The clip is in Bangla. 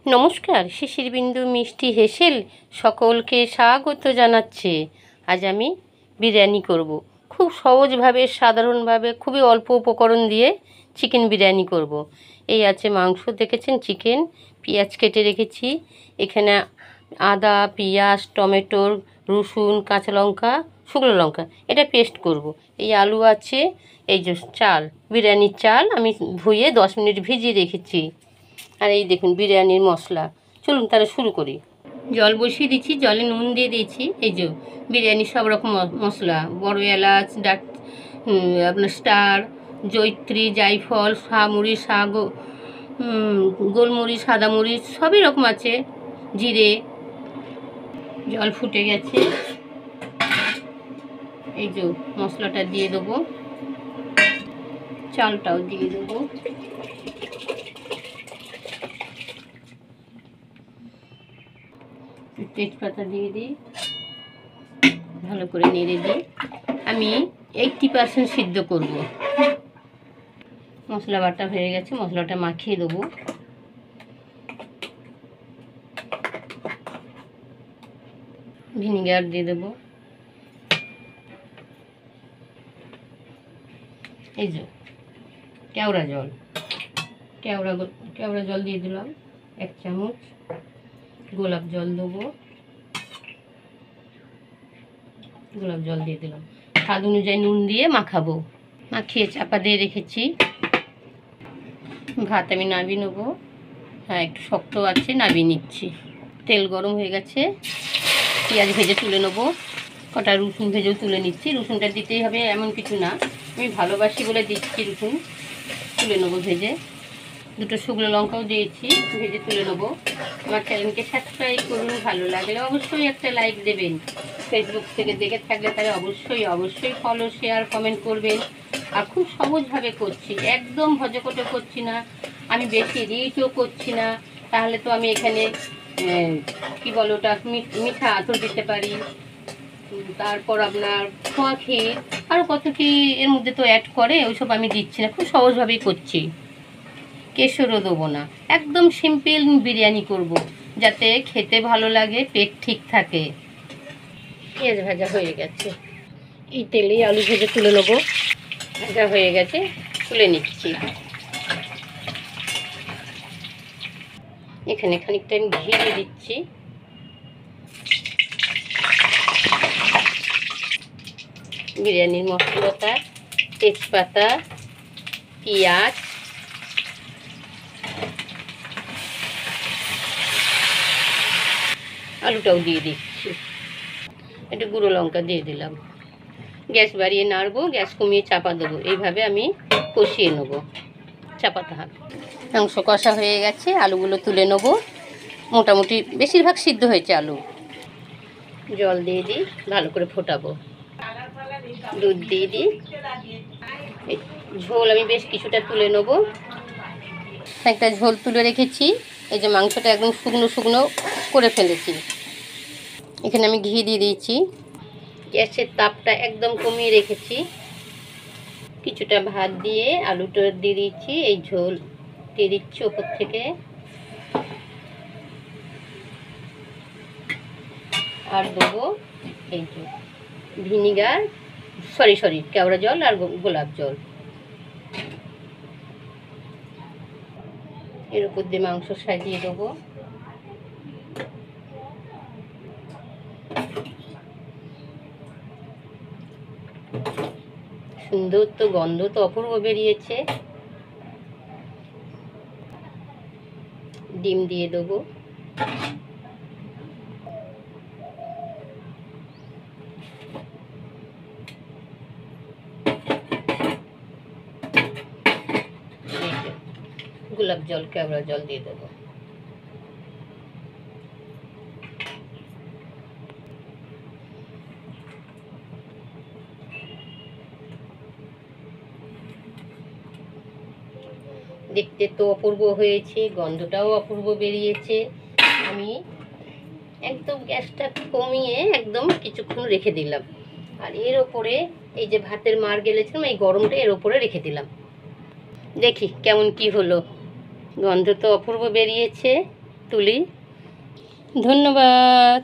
নমস্কার, শিশির বিন্দু মিষ্টি হেসেল সকলকে স্বাগত জানাচ্ছে। আজ আমি বিরিয়ানি করব। খুব সহজভাবে, সাধারণভাবে, খুবই অল্প উপকরণ দিয়ে চিকেন বিরিয়ানি করব। এই আছে মাংস, দেখেছেন, চিকেন, পেঁয়াজ কেটে রেখেছি। এখানে আদা, পেঁয়াজ, টমেটো, রসুন, কাঁচা লঙ্কা, শুকনো লঙ্কা, এটা পেস্ট করব। এই আলু আছে, এই যে চাল, বিরিয়ানির চাল আমি ধুয়ে 10 মিনিট ভিজিয়ে রেখেছি। আর এই দেখুন বিরিয়ানির মশলা। চলুন তাহলে শুরু করি। জল বসিয়ে দিচ্ছি, জলে নুন দিয়ে দিয়েছি। এই যে বিরিয়ানির সব রকম মশলা, বড় এলাচ, আপনার স্টার, জয়িত্রী, জায়ফল, শাহমরিচ, গোলমরিচ, সাদা মরিচ, সবই রকম আছে, জিরে। জল ফুটে গেছে, এই যে মশলাটা দিয়ে দেবো, চালটাও দিয়ে দেবো। তেজপাতা দিয়ে দিই, ভালো করে নেড়ে দিই। আমি 80% সিদ্ধ করব। মশলা বাটা হয়ে গেছে, মশলাটা মাখিয়ে দেবো। ভিনিগার দিয়ে দেবো, এই যে কেওড়া জল, কেওড়া জল দিয়ে দিলাম 1 চামচ। গোলাপ জল দেবো, গোলাপ জল দিয়ে দিলাম। স্বাদ অনুযায়ী নুন দিয়ে মাখাবো। মাখিয়ে চাপা দিয়ে রেখেছি। ভাত আমি নামিয়ে নেবো। হ্যাঁ, একটু শক্ত আছে, নামিয়ে নিচ্ছি। তেল গরম হয়ে গেছে, পেঁয়াজ ভেজে তুলে নেবো। কটা রসুন ভেজেও তুলে নিচ্ছি। রসুনটা দিতেই হবে এমন কিছু না, আমি ভালোবাসি বলে দিচ্ছি। রসুন তুলে নেবো ভেজে। 2টো শুকনো লঙ্কাও দিয়েছি, ভেজে তুলে নেবো। আমার চ্যানেলকে সাবস্ক্রাইব করুন, ভালো লাগলে অবশ্যই একটা লাইক দেবেন। ফেসবুক থেকে দেখে থাকলে তাহলে অবশ্যই ফলো, শেয়ার, কমেন্ট করবেন। আর খুব সহজভাবে করছি, একদম ভজকটে করছি না, আমি বেশি রিচও করছি না। তাহলে তো আমি এখানে কি বলো ওটা, মিঠা আতর দিতে পারি, তারপর আপনার খোয়া ক্ষীর, আরও কত কি এর মধ্যে তো অ্যাড করে, ওইসব আমি দিচ্ছি না, খুব সহজভাবেই করছি। কেশরও দেবো না, একদম সিম্পল বিরিয়ানি করব, যাতে খেতে ভালো লাগে, পেট ঠিক থাকে। পেঁয়াজ ভাজা হয়ে গেছে, এই তেলেই আলু ভেজে তুলে নেবো। ভাজা হয়ে গেছে, তুলে নিচ্ছি। এখানে খানিকটা আমি ঘি দিয়ে দিচ্ছি। বিরিয়ানির মশলাটা, তেজপাতা, পেঁয়াজ, আলুটাও দিয়ে দিচ্ছি। একটু গুঁড়ো লঙ্কা দিয়ে দিলাম। গ্যাস বাড়িয়ে নাড়বো, গ্যাস কমিয়ে চাপা দেবো। এইভাবে আমি কষিয়ে নেবো, চাপাতে হবে। মাংস কষা হয়ে গেছে, আলুগুলো তুলে নেবো। মোটামুটি বেশিরভাগ সিদ্ধ হয়েছে আলু। জল দিয়ে দিই, ভালো করে ফোটাবো। দুধ দিয়ে দিই। ঝোল আমি বেশ কিছুটা তুলে নেবো। একটা ঝোল তুলে রেখেছি। এই যে মাংসটা একদম শুকনো শুকনো করে ফেলেছি। এখানে আমি ঘি দিয়ে দিয়েছি। গ্যাসের তাপটা একদম কমিয়ে রেখেছি। কিছুটা ভাত দিয়ে আলুটা দিয়ে দিচ্ছি, এই ঝোল দিয়ে দিচ্ছি ওপর থেকে। আর দেবো এই যে ভিনিগার, সরি কেওড়া জল আর গোলাপ জল। এর উপর দিয়ে মাংস সাজিয়ে দেবো। সুন্দর তো, গন্ধ তো অপূর্ব বেরিয়েছে। ডিম দিয়ে দেবো। গোলাপ জল, কেওড়া জল দিয়ে দেবো। দেখতে তো অপূর্ব হয়েছে, গন্ধটাও অপূর্ব বেরিয়েছে। আমি একদম গ্যাসটা কমিয়ে একদম কিছুক্ষণ রেখে দিলাম। আর এর ওপরে এই যে ভাতের মার গেলেছিলাম, এই গরমটা এর ওপরে রেখে দিলাম। দেখি কেমন কি হলো। গন্ধ তো অপূর্ব বেরিয়েছে। তুলি। ধন্যবাদ।